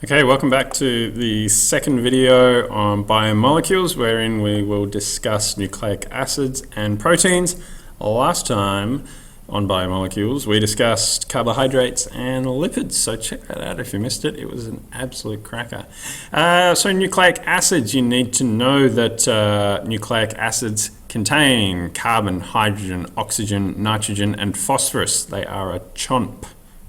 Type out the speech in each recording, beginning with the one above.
Okay, welcome back to the second video on biomolecules, wherein we will discuss nucleic acids and proteins. Last time on biomolecules, we discussed carbohydrates and lipids, so check that out if you missed it. It was an absolute cracker. So nucleic acids, you need to know that nucleic acids contain carbon, hydrogen, oxygen, nitrogen, and phosphorus. They are a chomp,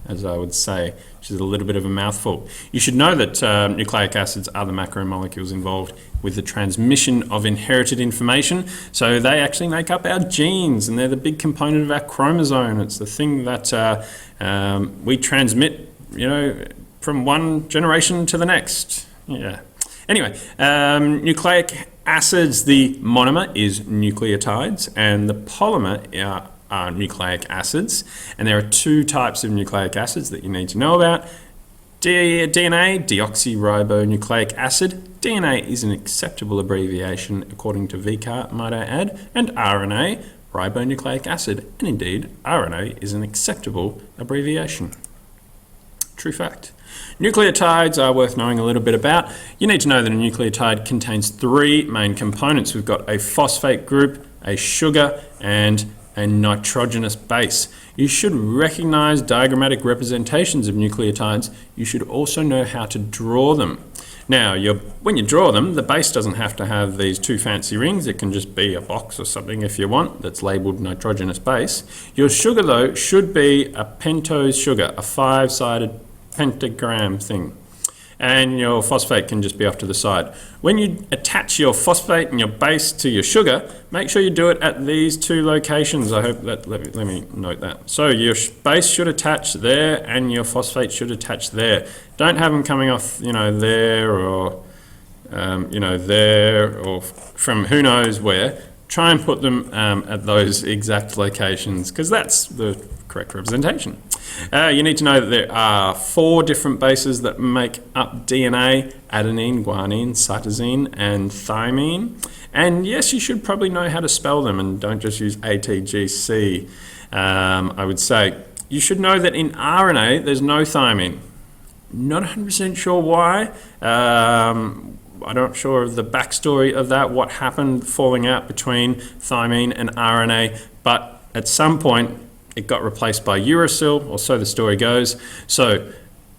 as I would say, which is a little bit of a mouthful. You should know that nucleic acids are the macromolecules involved with the transmission of inherited information. So they actually make up our genes, and they're the big component of our chromosome. It's the thing that we transmit, from one generation to the next. Yeah. Anyway, nucleic acids, the monomer is nucleotides, and the polymer are nucleic acids, and there are two types of nucleic acids that you need to know about. DNA, deoxyribonucleic acid. DNA is an acceptable abbreviation according to VCAR, might I add, and RNA, ribonucleic acid, and indeed RNA is an acceptable abbreviation. True fact. Nucleotides are worth knowing a little bit about. You need to know that a nucleotide contains three main components. We've got a phosphate group, a sugar, and a nitrogenous base. You should recognize diagrammatic representations of nucleotides. You should also know how to draw them. Now, when you draw them, the base doesn't have to have these two fancy rings. It can just be a box or something if you want that's labeled nitrogenous base. Your sugar, though, should be a pentose sugar, a five-sided pentagram thing. And your phosphate can just be off to the side. When you attach your phosphate and your base to your sugar, make sure you do it at these two locations. I hope that, let me note that. So your base should attach there and your phosphate should attach there. Don't have them coming off, there or, there or from who knows where. Try and put them at those exact locations because that's the correct representation. You need to know that there are four different bases that make up DNA: adenine, guanine, cytosine, and thymine. And yes, you should probably know how to spell them and don't just use ATGC. I would say you should know that in RNA there's no thymine. Not 100% sure why. I'm not sure of the backstory of that, what happened falling out between thymine and RNA, but at some point it got replaced by uracil, or so the story goes. So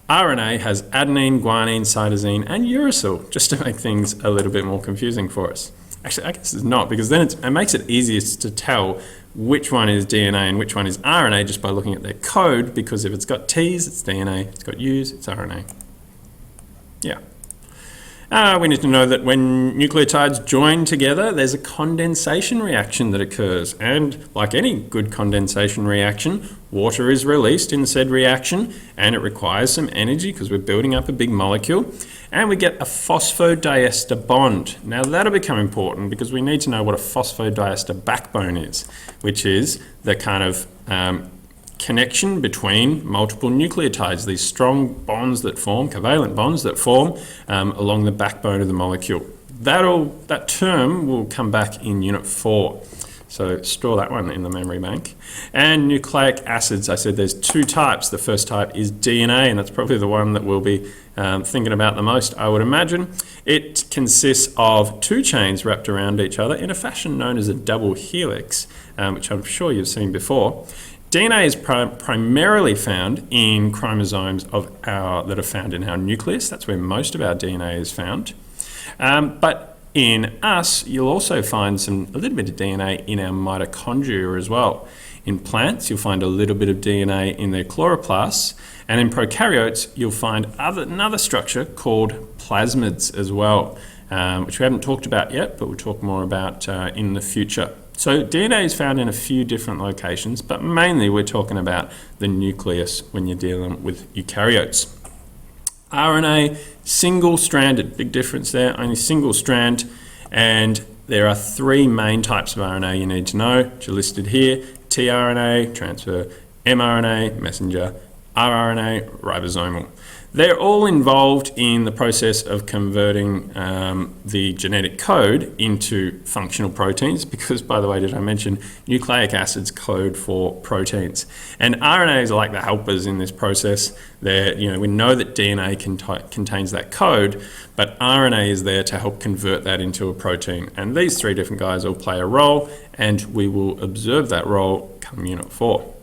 RNA has adenine, guanine, cytosine, and uracil, just to make things a little bit more confusing for us. Actually, I guess it's not, because then it makes it easiest to tell which one is DNA and which one is RNA just by looking at their code, because if it's got T's, it's DNA, if it's got U's, it's RNA. Yeah. We need to know that when nucleotides join together, there's a condensation reaction that occurs. And like any good condensation reaction, water is released in said reaction, and it requires some energy because we're building up a big molecule. And we get a phosphodiester bond. Now that'll become important because we need to know what a phosphodiester backbone is, which is the kind of connection between multiple nucleotides, these strong bonds that form, covalent bonds that form along the backbone of the molecule. That term will come back in Unit 4. So store that one in the memory bank. And nucleic acids, I said there's two types. The first type is DNA, and that's probably the one that we'll be thinking about the most, I would imagine. It consists of two chains wrapped around each other in a fashion known as a double helix, which I'm sure you've seen before. DNA is primarily found in chromosomes that are found in our nucleus. That's where most of our DNA is found. But in us, you'll also find a little bit of DNA in our mitochondria as well. In plants, you'll find a little bit of DNA in their chloroplasts. And in prokaryotes, you'll find another structure called plasmids as well, which we haven't talked about yet, but we'll talk more about in the future. So DNA is found in a few different locations, but mainly we're talking about the nucleus when you're dealing with eukaryotes. RNA, single-stranded, big difference there, only single strand, and there are three main types of RNA you need to know, which are listed here: tRNA, transfer, mRNA, messenger, rRNA, ribosomal. They're all involved in the process of converting the genetic code into functional proteins because, by the way, did I mention nucleic acids code for proteins? And RNAs are like the helpers in this process. We know that DNA contains that code, but RNA is there to help convert that into a protein. And these three different guys all play a role, and we will observe that role come Unit 4.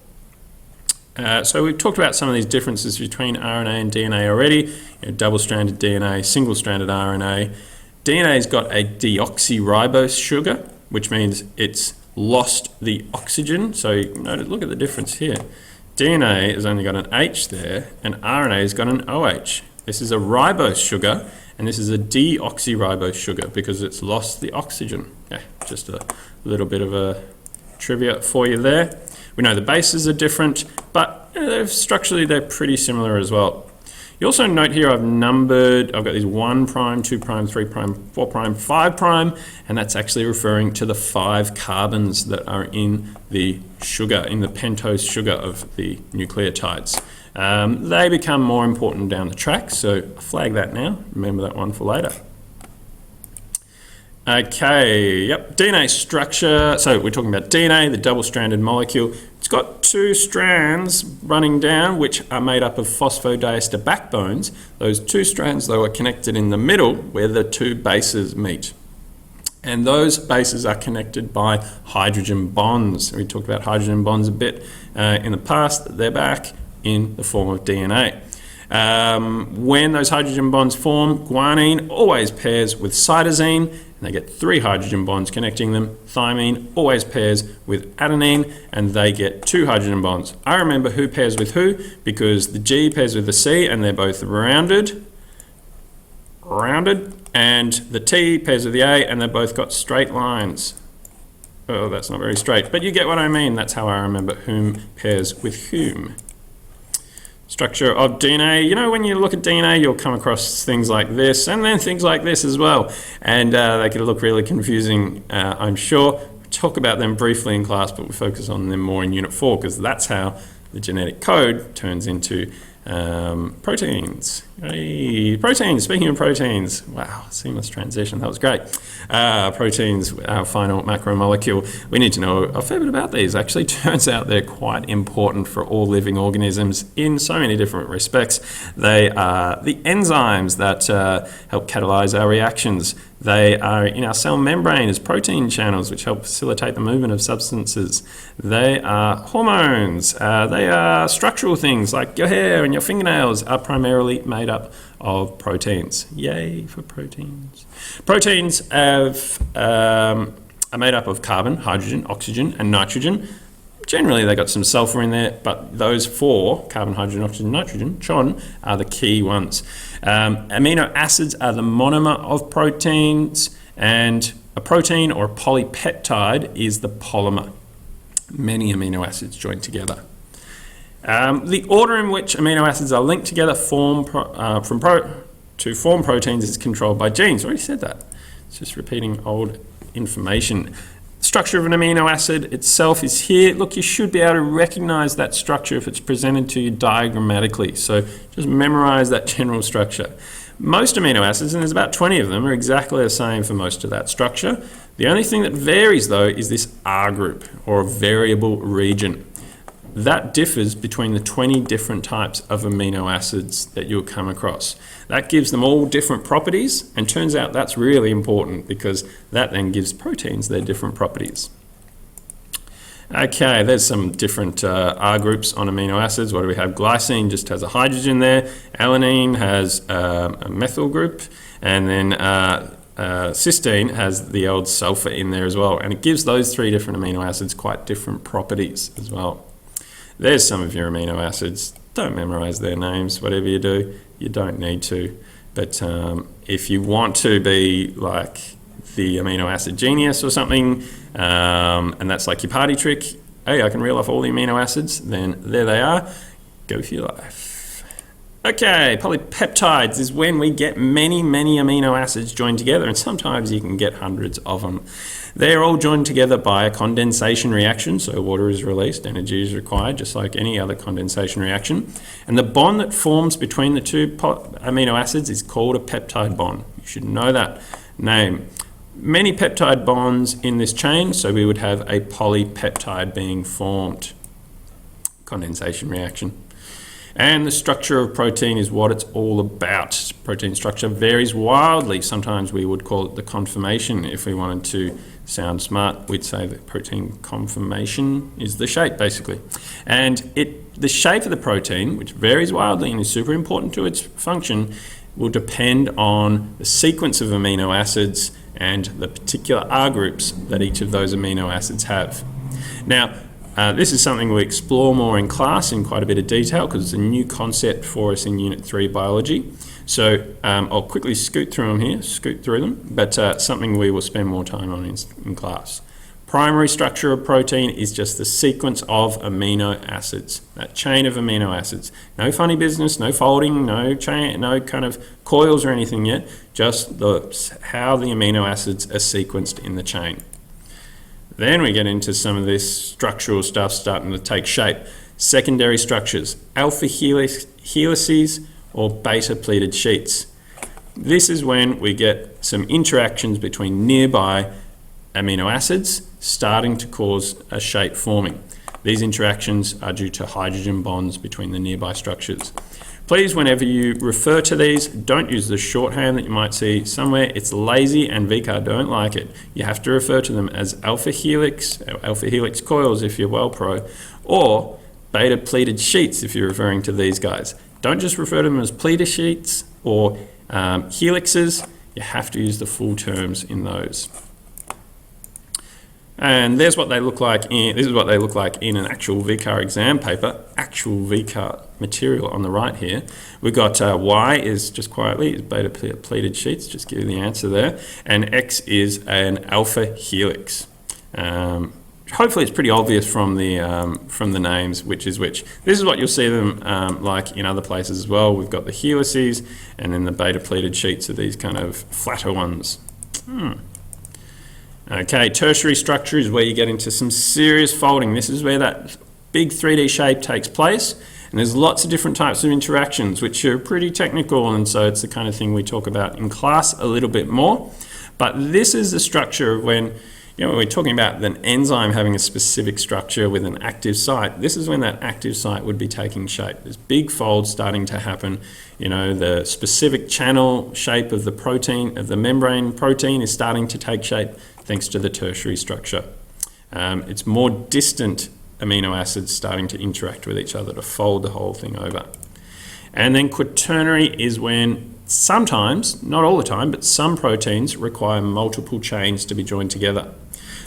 So we've talked about some of these differences between RNA and DNA already. Double-stranded DNA, single-stranded RNA. DNA's got a deoxyribose sugar, which means it's lost the oxygen. So notice, look at the difference here. DNA has only got an H there, and RNA's got an OH. This is a ribose sugar, and this is a deoxyribose sugar because it's lost the oxygen. Yeah, just a little bit of a trivia for you there. We know the bases are different, but structurally they're pretty similar as well. You also note here I've got these 1', 2', 3', 4', 5', and that's actually referring to the 5 carbons that are in the sugar, in the pentose sugar of the nucleotides. They become more important down the track, so flag that now. Remember that one for later. Okay, yep, DNA structure. So we're talking about DNA, the double-stranded molecule. It's got 2 strands running down, which are made up of phosphodiester backbones. Those 2 strands, though, are connected in the middle where the 2 bases meet. And those bases are connected by hydrogen bonds. We talked about hydrogen bonds a bit in the past. They're back in the form of DNA. When those hydrogen bonds form, guanine always pairs with cytosine, and they get 3 hydrogen bonds connecting them. Thymine always pairs with adenine, and they get 2 hydrogen bonds. I remember who pairs with who because the G pairs with the C, and they're both rounded, and the T pairs with the A, and they've both got straight lines. Oh, that's not very straight, but you get what I mean. That's how I remember whom pairs with whom. Structure of DNA. When you look at DNA, you'll come across things like this and then things like this as well. And they can look really confusing, I'm sure. We talk about them briefly in class, but we focus on them more in Unit 4 because that's how the genetic code turns into proteins. Hey, proteins, speaking of proteins, wow, seamless transition, that was great. Proteins, our final macromolecule. We need to know a fair bit about these. Actually, turns out they're quite important for all living organisms in so many different respects. They are the enzymes that help catalyze our reactions. They are in our cell membrane as protein channels, which help facilitate the movement of substances. They are hormones. They are structural things like your hair and your fingernails are primarily made up of proteins. Yay for proteins. Proteins are made up of carbon, hydrogen, oxygen, and nitrogen. Generally, they got some sulfur in there, but those 4, carbon, hydrogen, oxygen, nitrogen, CHON, are the key ones. Amino acids are the monomer of proteins, and a protein or a polypeptide is the polymer. Many amino acids join together. The order in which amino acids are linked together to form proteins is controlled by genes. I already said that. It's just repeating old information. Structure of an amino acid itself is here. Look, you should be able to recognize that structure if it's presented to you diagrammatically. So just memorize that general structure. Most amino acids, and there's about 20 of them, are exactly the same for most of that structure. The only thing that varies, though, is this R group, or a variable region. That differs between the 20 different types of amino acids that you'll come across. That gives them all different properties, and turns out that's really important because that then gives proteins their different properties. Okay, there's some different R groups on amino acids. What do we have? Glycine just has a hydrogen there. Alanine has a methyl group, and then cysteine has the old sulfur in there as well. And it gives those 3 different amino acids quite different properties as well. There's some of your amino acids. Don't memorize their names, whatever you do. You don't need to. But if you want to be like the amino acid genius or something, and that's like your party trick, hey, I can reel off all the amino acids, then there they are. Go for your life. Okay, polypeptides is when we get many amino acids joined together, and sometimes you can get hundreds of them. They're all joined together by a condensation reaction, so water is released, energy is required, just like any other condensation reaction. And the bond that forms between the two amino acids is called a peptide bond. You should know that name. Many peptide bonds in this chain, so we would have a polypeptide being formed. Condensation reaction. And the structure of protein is what it's all about. Protein structure varies wildly. Sometimes we would call it the conformation. If we wanted to sound smart, we'd say that protein conformation is the shape, basically. And the shape of the protein, which varies wildly and is super important to its function, will depend on the sequence of amino acids and the particular R groups that each of those amino acids have. Now, this is something we explore more in class in quite a bit of detail because it's a new concept for us in Unit 3 Biology. So I'll quickly scoot through them, but something we will spend more time on in class. Primary structure of protein is just the sequence of amino acids, that chain of amino acids. No funny business, no folding, no chain, no kind of coils or anything yet, just how the amino acids are sequenced in the chain. Then we get into some of this structural stuff starting to take shape. Secondary structures, alpha helices or beta pleated sheets. This is when we get some interactions between nearby amino acids starting to cause a shape forming. These interactions are due to hydrogen bonds between the nearby structures. Please, whenever you refer to these, don't use the shorthand that you might see somewhere. It's lazy and VCAR don't like it. You have to refer to them as alpha helix coils if you're well pro, or beta pleated sheets if you're referring to these guys. Don't just refer to them as pleated sheets or helixes. You have to use the full terms in those. And there's what they look like this is what they look like in an actual VCAR exam paper, actual VCAR material on the right here. We've got Y is just quietly is beta pleated sheets, just give you the answer there, and X is an alpha helix. Hopefully it's pretty obvious from the names which is which. This is what you'll see them like in other places as well. We've got the helices, and then the beta pleated sheets are these kind of flatter ones. Okay, tertiary structure is where you get into some serious folding. This is where that big 3D shape takes place, and there's lots of different types of interactions which are pretty technical, and so it's the kind of thing we talk about in class a little bit more. But this is the structure of when we're talking about an enzyme having a specific structure with an active site. This is when that active site would be taking shape. There's big folds starting to happen. The specific channel shape of the protein, of the membrane protein, is starting to take shape thanks to the tertiary structure. It's more distant amino acids starting to interact with each other to fold the whole thing over. And then quaternary is when sometimes, not all the time, but some proteins require multiple chains to be joined together.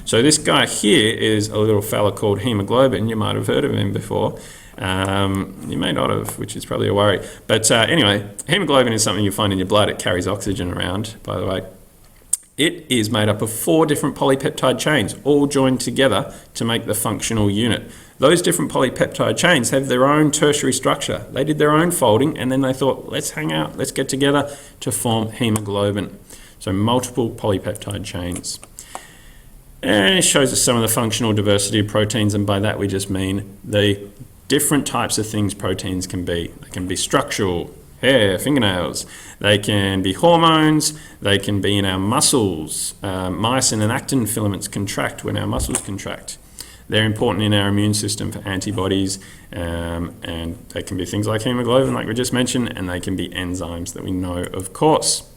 So this guy here is a little fella called hemoglobin. You might have heard of him before. You may not have, which is probably a worry. But anyway, hemoglobin is something you find in your blood. It carries oxygen around, by the way. It is made up of 4 different polypeptide chains, all joined together to make the functional unit. Those different polypeptide chains have their own tertiary structure. They did their own folding, and then they thought, let's hang out, let's get together to form hemoglobin. So multiple polypeptide chains. And it shows us some of the functional diversity of proteins, and by that we just mean the different types of things proteins can be. They can be structural, hair, fingernails. They can be hormones. They can be in our muscles. Myosin and actin filaments contract when our muscles contract. They're important in our immune system for antibodies, and they can be things like hemoglobin, like we just mentioned, and they can be enzymes that we know, of course.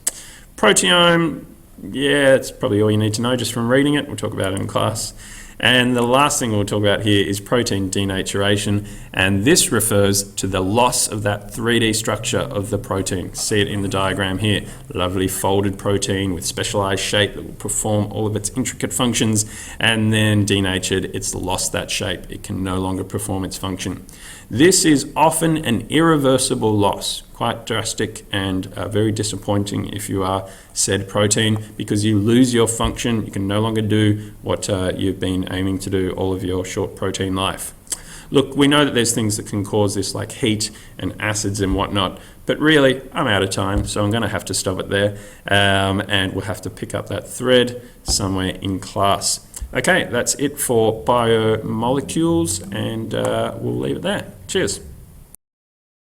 Proteome, yeah, it's probably all you need to know just from reading it. We'll talk about it in class. And the last thing we'll talk about here is protein denaturation, and this refers to the loss of that 3D structure of the protein. See it in the diagram here. Lovely folded protein with specialized shape that will perform all of its intricate functions, and then denatured, it's lost that shape. It can no longer perform its function. This is often an irreversible loss, quite drastic and very disappointing if you are said protein, because you lose your function. You can no longer do what you've been aiming to do all of your short protein life. Look, we know that there's things that can cause this, like heat and acids and whatnot, but really, I'm out of time, so I'm going to have to stop it there, and we'll have to pick up that thread somewhere in class. Okay, that's it for biomolecules, and we'll leave it there. Cheers.